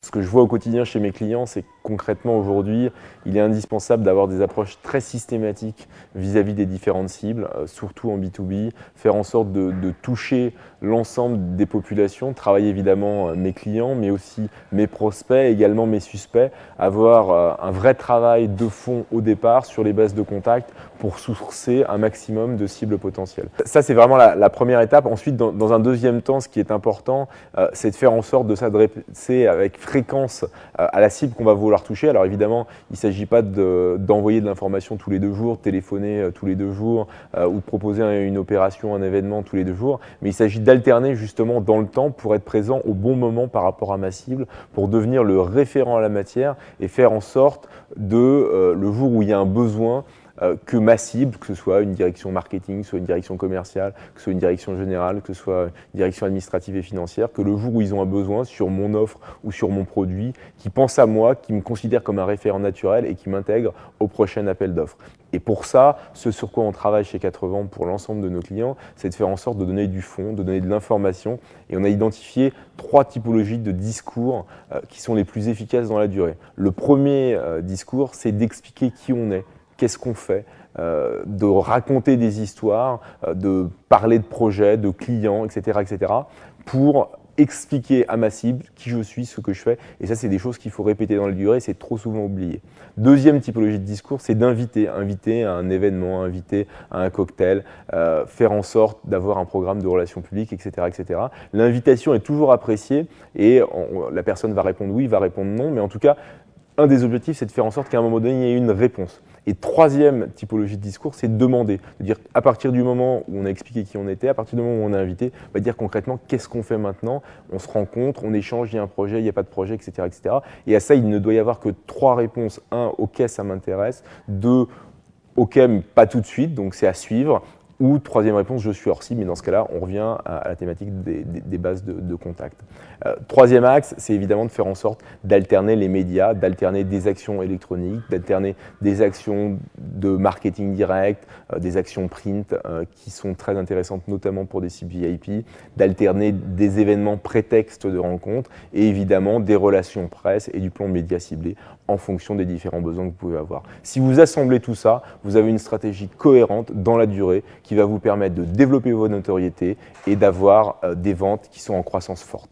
Ce que je vois au quotidien chez mes clients, c'est que concrètement aujourd'hui, il est indispensable d'avoir des approches très systématiques vis-à-vis des différentes cibles, surtout en B2B, faire en sorte de toucher l'ensemble des populations, travailler évidemment mes clients, mais aussi mes prospects, également mes suspects, avoir un vrai travail de fond au départ sur les bases de contact pour sourcer un maximum de cibles potentielles. Ça, c'est vraiment la première étape. Ensuite, dans un deuxième temps, ce qui est important, c'est de faire en sorte de s'adresser avec fréquence à la cible qu'on va vouloir toucher. Alors évidemment, il ne s'agit pas d'envoyer de l'information tous les 2 jours, de téléphoner tous les 2 jours ou de proposer une opération, un événement tous les 2 jours, mais il s'agit d'alterner justement dans le temps pour être présent au bon moment par rapport à ma cible, pour devenir le référent à la matière et faire en sorte le jour où il y a un besoin, que ma cible, que ce soit une direction marketing, que ce soit une direction commerciale, que ce soit une direction générale, que ce soit une direction administrative et financière, que le jour où ils ont un besoin sur mon offre ou sur mon produit, qu'ils pensent à moi, qu'ils me considèrent comme un référent naturel et qu'ils m'intègrent au prochain appel d'offres. Et pour ça, ce sur quoi on travaille chez 4Ventes pour l'ensemble de nos clients, c'est de faire en sorte de donner du fond, de donner de l'information. Et on a identifié 3 typologies de discours qui sont les plus efficaces dans la durée. Le premier discours, c'est d'expliquer qui on est. Qu'est-ce qu'on fait, de raconter des histoires, de parler de projets, de clients, etc., pour expliquer à ma cible qui je suis, ce que je fais. Et ça, c'est des choses qu'il faut répéter dans la durée, c'est trop souvent oublié. Deuxième typologie de discours, c'est d'inviter. Inviter à un événement, inviter à un cocktail, faire en sorte d'avoir un programme de relations publiques, etc., L'invitation est toujours appréciée et la personne va répondre oui, va répondre non, mais en tout cas, un des objectifs, c'est de faire en sorte qu'à un moment donné, il y ait une réponse. Et troisième typologie de discours, c'est de demander. De dire à partir du moment où on a expliqué qui on était, à partir du moment où on a invité, on va dire concrètement qu'est-ce qu'on fait maintenant. On se rencontre, on échange, il y a un projet, il n'y a pas de projet, etc., Et à ça, il ne doit y avoir que 3 réponses. 1, OK, ça m'intéresse. 2, OK, mais pas tout de suite, donc c'est à suivre. Ou troisième réponse, je suis hors cible, mais dans ce cas-là, on revient à la thématique des bases de contact. Troisième axe, c'est évidemment de faire en sorte d'alterner les médias, d'alterner des actions électroniques, d'alterner des actions de marketing direct, des actions print qui sont très intéressantes, notamment pour des cibles VIP, d'alterner des événements prétextes de rencontres et évidemment des relations presse et du plan média ciblé en fonction des différents besoins que vous pouvez avoir. Si vous assemblez tout ça, vous avez une stratégie cohérente dans la durée qui va vous permettre de développer votre notoriété et d'avoir des ventes qui sont en croissance forte.